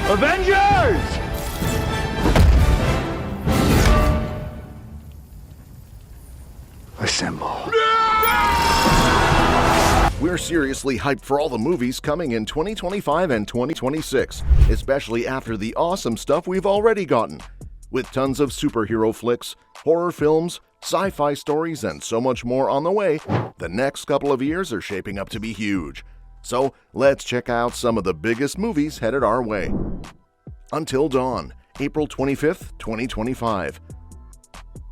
Avengers! Assemble. We're seriously hyped for all the movies coming in 2025 and 2026, especially after the awesome stuff we've already gotten. With tons of superhero flicks, horror films, sci-fi stories, and so much more on the way, the next couple of years are shaping up to be huge. So let's check out some of the biggest movies headed our way. Until Dawn, April 25th, 2025.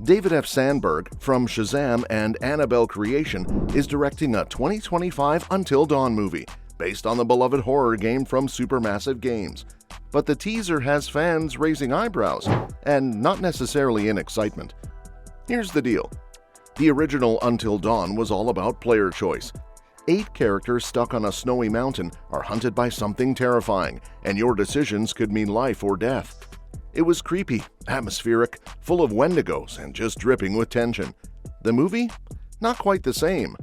David F. Sandberg from Shazam and Annabelle Creation is directing a 2025 Until Dawn movie based on the beloved horror game from Supermassive Games. But the teaser has fans raising eyebrows, and not necessarily in excitement. Here's the deal. The original Until Dawn was all about player choice. 8 characters stuck on a snowy mountain are hunted by something terrifying, and your decisions could mean life or death. It was creepy, atmospheric, full of wendigos, and just dripping with tension. The movie? Not quite the same.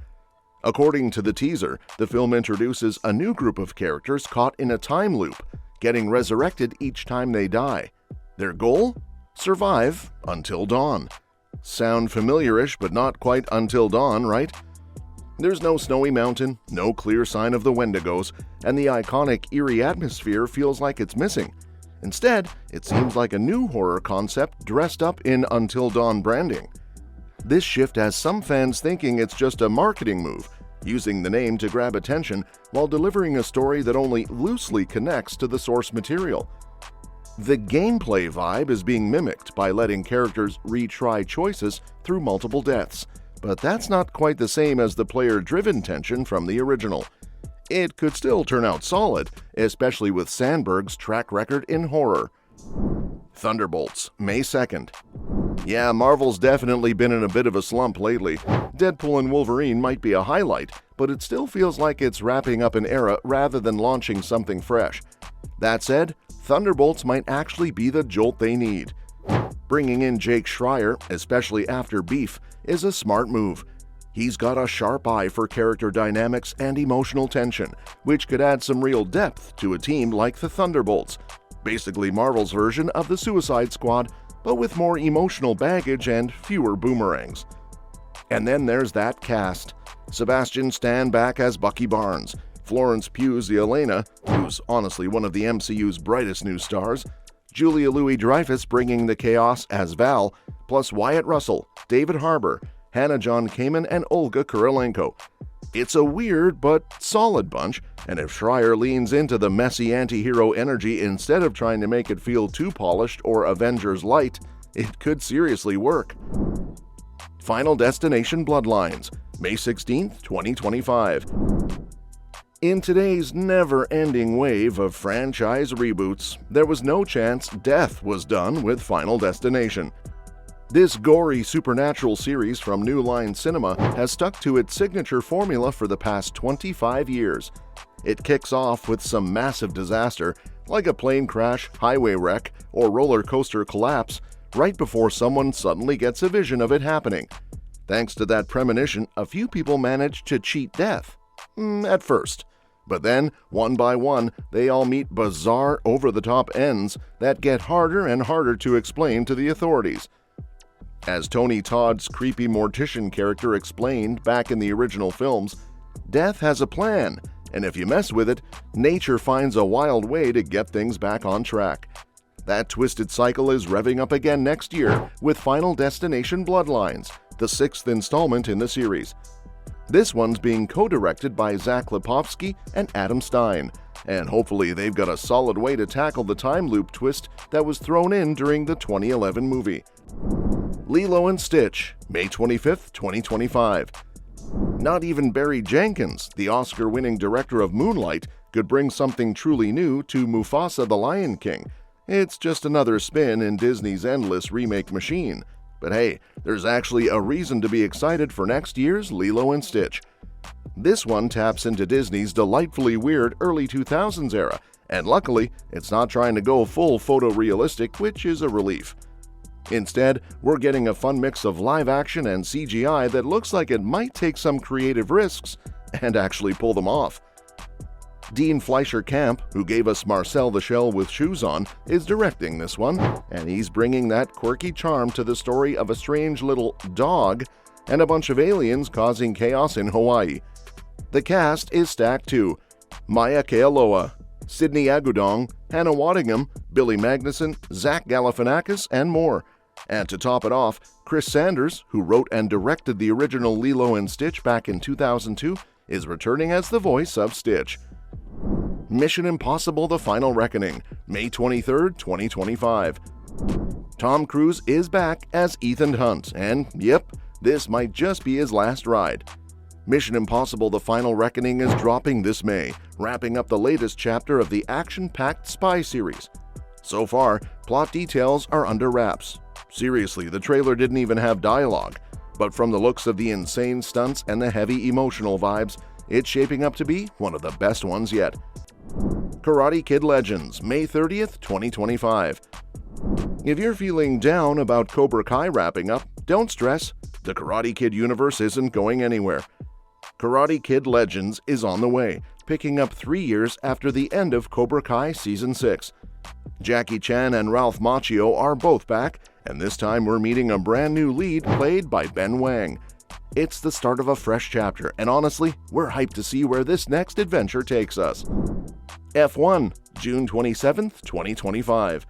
According to the teaser, the film introduces a new group of characters caught in a time loop, getting resurrected each time they die. Their goal? Survive until dawn. Sound familiar-ish, but not quite Until Dawn, right? There's no snowy mountain, no clear sign of the wendigos, and the iconic eerie atmosphere feels like it's missing. Instead, it seems like a new horror concept dressed up in Until Dawn branding. This shift has some fans thinking it's just a marketing move, using the name to grab attention while delivering a story that only loosely connects to the source material. The gameplay vibe is being mimicked by letting characters retry choices through multiple deaths, but that's not quite the same as the player-driven tension from the original. It could still turn out solid, especially with Sandberg's track record in horror. Thunderbolts, May 2nd. Yeah, Marvel's definitely been in a bit of a slump lately. Deadpool and Wolverine might be a highlight, but it still feels like it's wrapping up an era rather than launching something fresh. That said, Thunderbolts might actually be the jolt they need. Bringing in Jake Schreier, especially after Beef, is a smart move. He's got a sharp eye for character dynamics and emotional tension, which could add some real depth to a team like the Thunderbolts. Basically Marvel's version of the Suicide Squad, but with more emotional baggage and fewer boomerangs. And then there's that cast. Sebastian Stan back as Bucky Barnes, Florence Pugh's the Elena, who's honestly one of the MCU's brightest new stars, Julia Louis-Dreyfus bringing the chaos as Val, plus Wyatt Russell, David Harbour, Hannah John Kamen, and Olga Kurilenko. It's a weird but solid bunch, and if Schreier leans into the messy anti-hero energy instead of trying to make it feel too polished or Avengers light, it could seriously work. Final Destination Bloodlines, May 16th, 2025. In today's never-ending wave of franchise reboots, there was no chance death was done with Final Destination. This gory supernatural series from New Line Cinema has stuck to its signature formula for the past 25 years. It kicks off with some massive disaster, like a plane crash, highway wreck, or roller coaster collapse, right before someone suddenly gets a vision of it happening. Thanks to that premonition, a few people manage to cheat death. At first. But then, one by one, they all meet bizarre, over-the-top ends that get harder and harder to explain to the authorities. As Tony Todd's creepy mortician character explained back in the original films, death has a plan, and if you mess with it, nature finds a wild way to get things back on track. That twisted cycle is revving up again next year with Final Destination Bloodlines, the 6th installment in the series. This one's being co-directed by Zach Lipovsky and Adam Stein, and hopefully they've got a solid way to tackle the time loop twist that was thrown in during the 2011 movie. Lilo and Stitch, May 25th, 2025. Not even Barry Jenkins, the Oscar-winning director of Moonlight, could bring something truly new to Mufasa the Lion King. It's just another spin in Disney's endless remake machine. But hey, there's actually a reason to be excited for next year's Lilo and Stitch. This one taps into Disney's delightfully weird early 2000s era, and luckily, it's not trying to go full photorealistic, which is a relief. Instead, we're getting a fun mix of live action and CGI that looks like it might take some creative risks and actually pull them off. Dean Fleischer Camp, who gave us Marcel the Shell with Shoes On, is directing this one, and he's bringing that quirky charm to the story of a strange little dog and a bunch of aliens causing chaos in Hawaii. The cast is stacked too: Maya Kealoha, Sidney Agudong, Hannah Waddingham, Billy Magnuson, Zach Galifianakis, and more. And to top it off, Chris Sanders, who wrote and directed the original Lilo and Stitch back in 2002, is returning as the voice of Stitch. Mission Impossible: The Final Reckoning, May 23, 2025. Tom Cruise is back as Ethan Hunt, and yep, this might just be his last ride. Mission Impossible: The Final Reckoning is dropping this May, wrapping up the latest chapter of the action-packed spy series. So far, plot details are under wraps. Seriously, the trailer didn't even have dialogue, but from the looks of the insane stunts and the heavy emotional vibes, it's shaping up to be one of the best ones yet. Karate Kid Legends, May 30th, 2025. If you're feeling down about Cobra Kai wrapping up, don't stress. The Karate Kid universe isn't going anywhere. Karate Kid Legends is on the way, picking up 3 years after the end of Cobra Kai Season 6. Jackie Chan and Ralph Macchio are both back, and this time we're meeting a brand new lead played by Ben Wang. It's the start of a fresh chapter, and honestly, we're hyped to see where this next adventure takes us. F1, June 27th, 2025.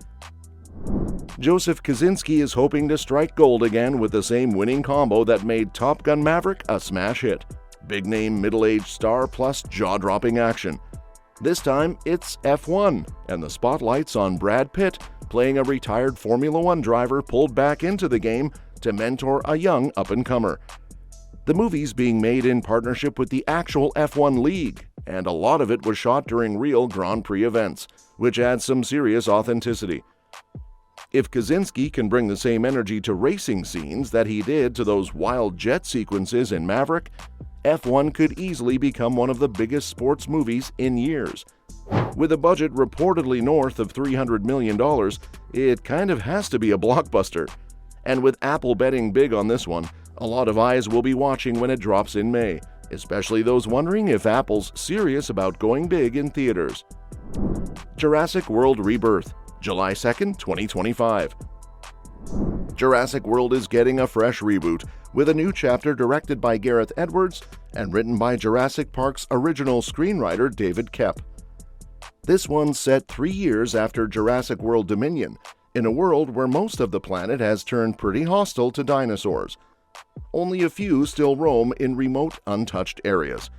Joseph Kosinski is hoping to strike gold again with the same winning combo that made Top Gun Maverick a smash hit. Big-name middle-aged star plus jaw-dropping action. This time, it's F1, and the spotlight's on Brad Pitt, playing a retired Formula One driver pulled back into the game to mentor a young up-and-comer. The movie's being made in partnership with the actual F1 League, and a lot of it was shot during real Grand Prix events, which adds some serious authenticity. If Kosinski can bring the same energy to racing scenes that he did to those wild jet sequences in Maverick, F1 could easily become one of the biggest sports movies in years. With a budget reportedly north of $300 million, it kind of has to be a blockbuster. And with Apple betting big on this one, a lot of eyes will be watching when it drops in May, especially those wondering if Apple's serious about going big in theaters. Jurassic World Rebirth, July 2nd, 2025. Jurassic World is getting a fresh reboot, with a new chapter directed by Gareth Edwards and written by Jurassic Park's original screenwriter David Koepp. This one's set 3 years after Jurassic World Dominion, in a world where most of the planet has turned pretty hostile to dinosaurs. Only a few still roam in remote, untouched areas.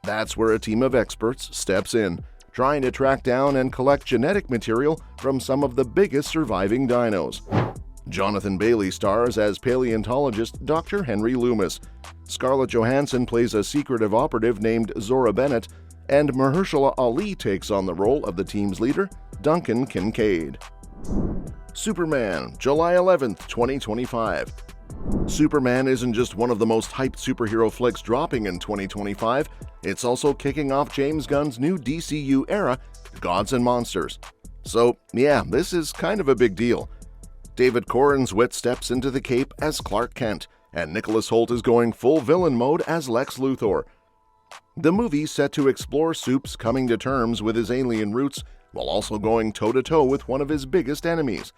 That's where a team of experts steps in, trying to track down and collect genetic material from some of the biggest surviving dinos. Jonathan Bailey stars as paleontologist Dr. Henry Loomis. Scarlett Johansson plays a secretive operative named Zora Bennett, and Mahershala Ali takes on the role of the team's leader, Duncan Kincaid. Superman, July 11th, 2025. Superman isn't just one of the most hyped superhero flicks dropping in 2025, it's also kicking off James Gunn's new DCU era, Gods and Monsters. So, yeah, this is kind of a big deal. David Corran's wit steps into the cape as Clark Kent, and Nicholas Hoult is going full villain mode as Lex Luthor. The movie's set to explore Soup's coming to terms with his alien roots while also going toe-to-toe with one of his biggest enemies.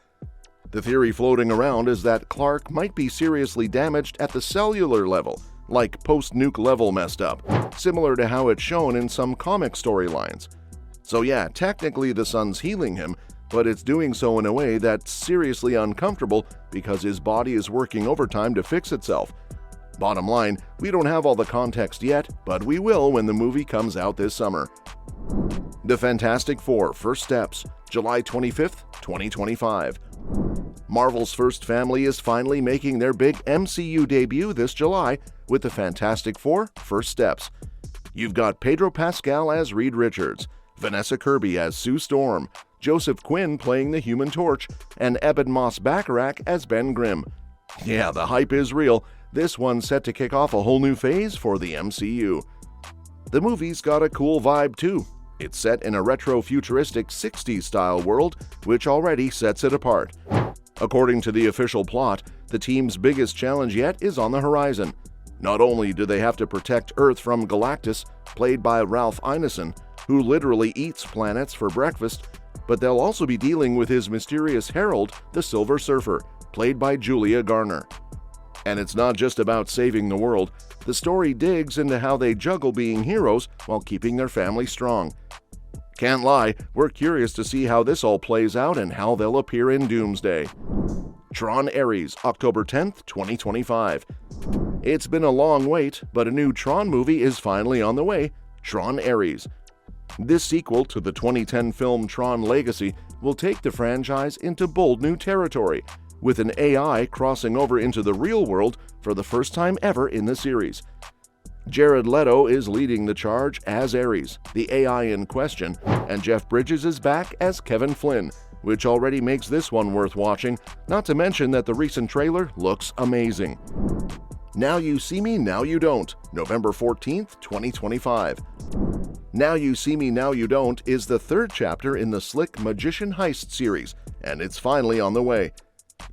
The theory floating around is that Clark might be seriously damaged at the cellular level, like post-nuke level messed up, similar to how it's shown in some comic storylines. So yeah, technically the sun's healing him, but it's doing so in a way that's seriously uncomfortable because his body is working overtime to fix itself. Bottom line, we don't have all the context yet, but we will when the movie comes out this summer. The Fantastic Four: First Steps, July 25th, 2025. Marvel's first family is finally making their big MCU debut this July with The Fantastic Four: First Steps. You've got Pedro Pascal as Reed Richards, Vanessa Kirby as Sue Storm, Joseph Quinn playing the Human Torch, and Ebon Moss-Bachrach as Ben Grimm. Yeah, the hype is real. This one's set to kick off a whole new phase for the MCU. The movie's got a cool vibe too. It's set in a retro-futuristic 60s-style world, which already sets it apart. According to the official plot, the team's biggest challenge yet is on the horizon. Not only do they have to protect Earth from Galactus, played by Ralph Ineson, who literally eats planets for breakfast, but they'll also be dealing with his mysterious herald, the Silver Surfer, played by Julia Garner. And it's not just about saving the world. The story digs into how they juggle being heroes while keeping their family strong. Can't lie, we're curious to see how this all plays out and how they'll appear in Doomsday. Tron Ares, October 10th, 2025. It's been a long wait, but a new Tron movie is finally on the way, Tron Ares. This sequel to the 2010 film Tron Legacy will take the franchise into bold new territory, with an AI crossing over into the real world for the first time ever in the series. Jared Leto is leading the charge as Ares, the AI in question, and Jeff Bridges is back as Kevin Flynn, which already makes this one worth watching, not to mention that the recent trailer looks amazing. Now You See Me, Now You Don't, November 14th, 2025. Now You See Me, Now You Don't is the third chapter in the slick Magician Heist series, and it's finally on the way.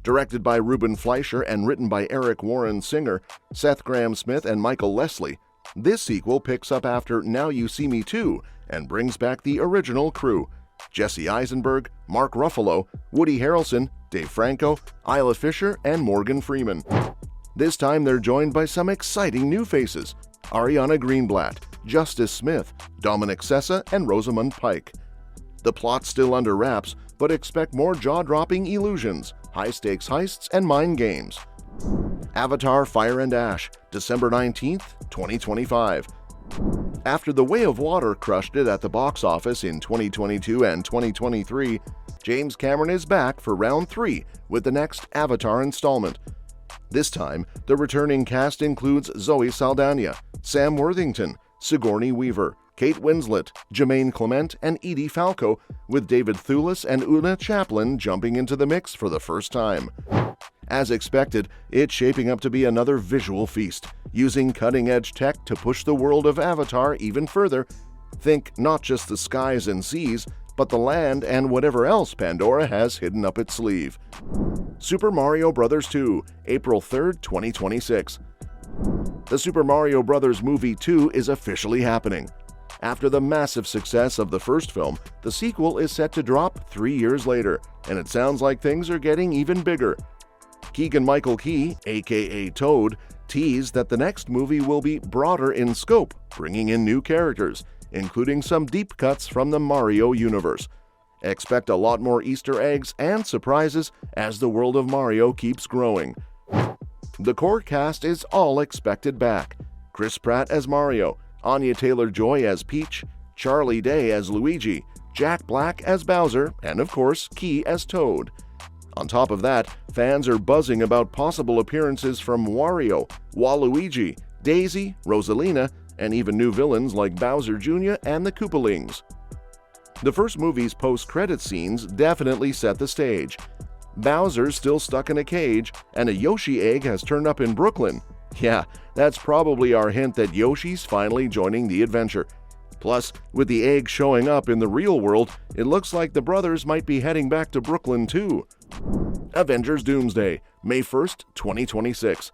Directed by Ruben Fleischer and written by Eric Warren Singer, Seth Grahame-Smith, and Michael Leslie, this sequel picks up after Now You See Me 2 and brings back the original crew: Jesse Eisenberg, Mark Ruffalo, Woody Harrelson, Dave Franco, Isla Fisher, and Morgan Freeman. This time they're joined by some exciting new faces: Ariana Greenblatt, Justice Smith, Dominic Sessa, and Rosamund Pike. The plot's still under wraps, but expect more jaw-dropping illusions, high-stakes heists, and mind games. Avatar: Fire and Ash, December 19th, 2025. After The Way of Water crushed it at the box office in 2022 and 2023, James Cameron is back for round 3 with the next Avatar installment. This time, the returning cast includes Zoe Saldana, Sam Worthington, Sigourney Weaver, Kate Winslet, Jermaine Clement, and Edie Falco, with David Thewlis and Una Chaplin jumping into the mix for the first time. As expected, it's shaping up to be another visual feast, using cutting-edge tech to push the world of Avatar even further. Think not just the skies and seas, but the land and whatever else Pandora has hidden up its sleeve. Super Mario Bros. 2, April 3rd, 2026. The Super Mario Bros. Movie 2 is officially happening. After the massive success of the first film, the sequel is set to drop 3 years later, and it sounds like things are getting even bigger. Keegan-Michael Key, aka Toad, teased that the next movie will be broader in scope, bringing in new characters, including some deep cuts from the Mario universe. Expect a lot more Easter eggs and surprises as the world of Mario keeps growing. The core cast is all expected back: Chris Pratt as Mario, Anya Taylor-Joy as Peach, Charlie Day as Luigi, Jack Black as Bowser, and of course, Key as Toad. On top of that, fans are buzzing about possible appearances from Wario, Waluigi, Daisy, Rosalina, and even new villains like Bowser Jr. and the Koopalings. The first movie's post-credit scenes definitely set the stage. Bowser's still stuck in a cage, and a Yoshi egg has turned up in Brooklyn. Yeah, that's probably our hint that Yoshi's finally joining the adventure. Plus, with the egg showing up in the real world, it looks like the brothers might be heading back to Brooklyn too. Avengers Doomsday, May 1st, 2026.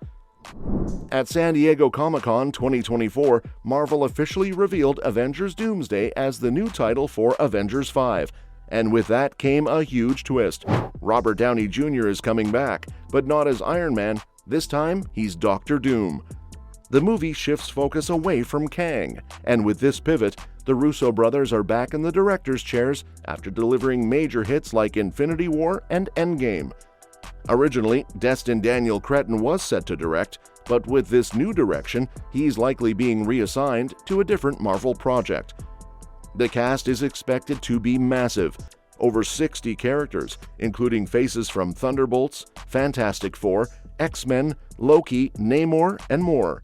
At San Diego Comic-Con 2024, Marvel officially revealed Avengers Doomsday as the new title for Avengers 5. And with that came a huge twist. Robert Downey Jr. is coming back, but not as Iron Man. This time, he's Doctor Doom. The movie shifts focus away from Kang, and with this pivot, the Russo brothers are back in the director's chairs after delivering major hits like Infinity War and Endgame. Originally, Destin Daniel Cretton was set to direct, but with this new direction, he's likely being reassigned to a different Marvel project. The cast is expected to be massive. Over 60 characters, including faces from Thunderbolts, Fantastic Four, X-Men, Loki, Namor, and more.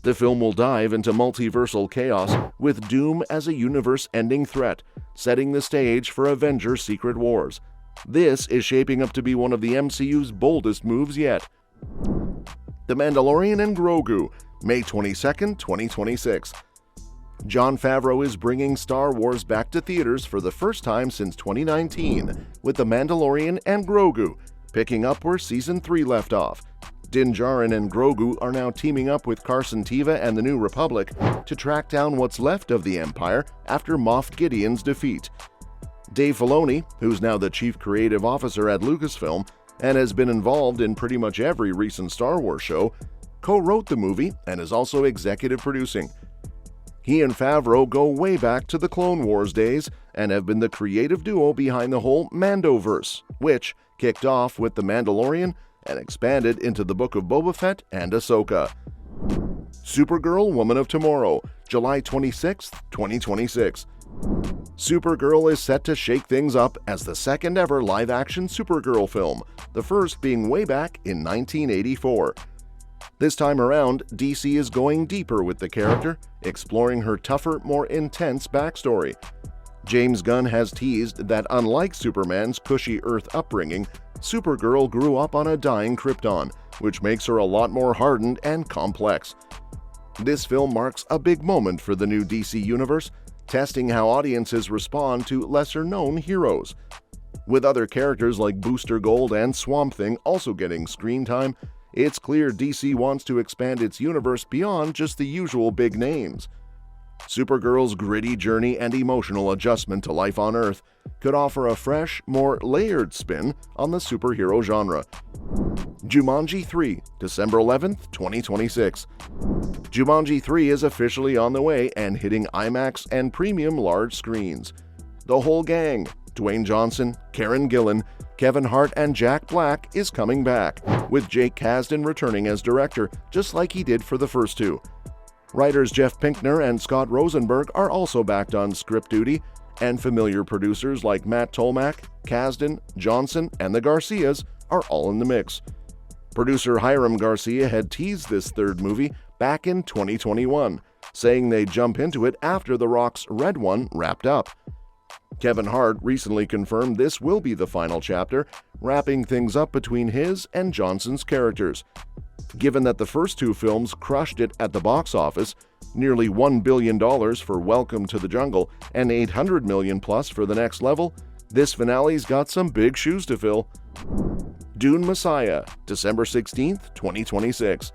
The film will dive into multiversal chaos with Doom as a universe-ending threat, setting the stage for Avengers Secret Wars. This is shaping up to be one of the MCU's boldest moves yet. The Mandalorian and Grogu, May 22nd, 2026. Jon Favreau is bringing Star Wars back to theaters for the first time since 2019, with The Mandalorian and Grogu, picking up where Season 3 left off. Din Djarin and Grogu are now teaming up with Carson Teva and the New Republic to track down what's left of the Empire after Moff Gideon's defeat. Dave Filoni, who's now the chief creative officer at Lucasfilm and has been involved in pretty much every recent Star Wars show, co-wrote the movie and is also executive producing. He and Favreau go way back to the Clone Wars days and have been the creative duo behind the whole Mandoverse, which kicked off with The Mandalorian and expanded into the Book of Boba Fett and Ahsoka. Supergirl Woman of Tomorrow, July 26, 2026. Supergirl is set to shake things up as the second ever live-action Supergirl film, the first being way back in 1984. This time around, DC is going deeper with the character, exploring her tougher, more intense backstory. James Gunn has teased that unlike Superman's cushy Earth upbringing, Supergirl grew up on a dying Krypton, which makes her a lot more hardened and complex. This film marks a big moment for the new DC universe, testing how audiences respond to lesser-known heroes. With other characters like Booster Gold and Swamp Thing also getting screen time, it's clear DC wants to expand its universe beyond just the usual big names. Supergirl's gritty journey and emotional adjustment to life on Earth could offer a fresh, more layered spin on the superhero genre. Jumanji 3, December 11th, 2026. Jumanji 3 is officially on the way and hitting IMAX and premium large screens. The whole gang, Dwayne Johnson, Karen Gillan, Kevin Hart, and Jack Black, is coming back, with Jake Kasdan returning as director, just like he did for the first two. Writers Jeff Pinkner and Scott Rosenberg are also backed on script duty, and familiar producers like Matt Tolmach, Kasdan, Johnson, and the Garcias are all in the mix. Producer Hiram Garcia had teased this third movie back in 2021, saying they'd jump into it after The Rock's Red One wrapped up. Kevin Hart recently confirmed this will be the final chapter, wrapping things up between his and Johnson's characters. Given that the first two films crushed it at the box office, nearly $1 billion for Welcome to the Jungle and $800 million plus for The Next Level, this finale's got some big shoes to fill. Dune Messiah, December 16, 2026.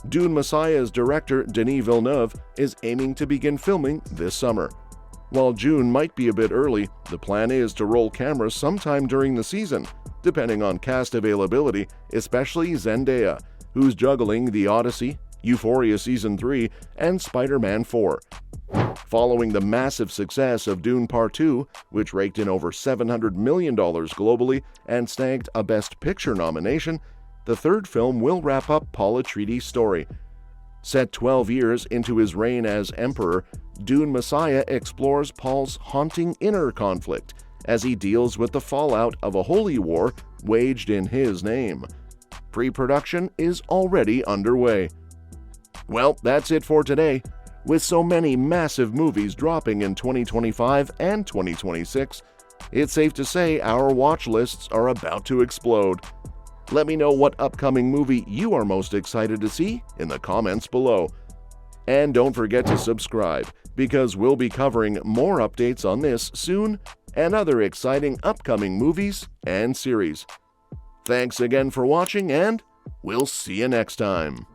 Dune Messiah's director Denis Villeneuve is aiming to begin filming this summer. While June might be a bit early, the plan is to roll cameras sometime during the season, depending on cast availability, especially Zendaya, who's juggling The Odyssey, Euphoria Season 3, and Spider-Man 4. Following the massive success of Dune Part 2, which raked in over $700 million globally and snagged a Best Picture nomination, the third film will wrap up Paul Atreides' story. Set 12 years into his reign as Emperor, Dune Messiah explores Paul's haunting inner conflict as he deals with the fallout of a holy war waged in his name. Pre-production is already underway. Well, that's it for today. With so many massive movies dropping in 2025 and 2026, it's safe to say our watch lists are about to explode. Let me know what upcoming movie you are most excited to see in the comments below. And don't forget to subscribe, because we'll be covering more updates on this soon and other exciting upcoming movies and series. Thanks again for watching, and we'll see you next time.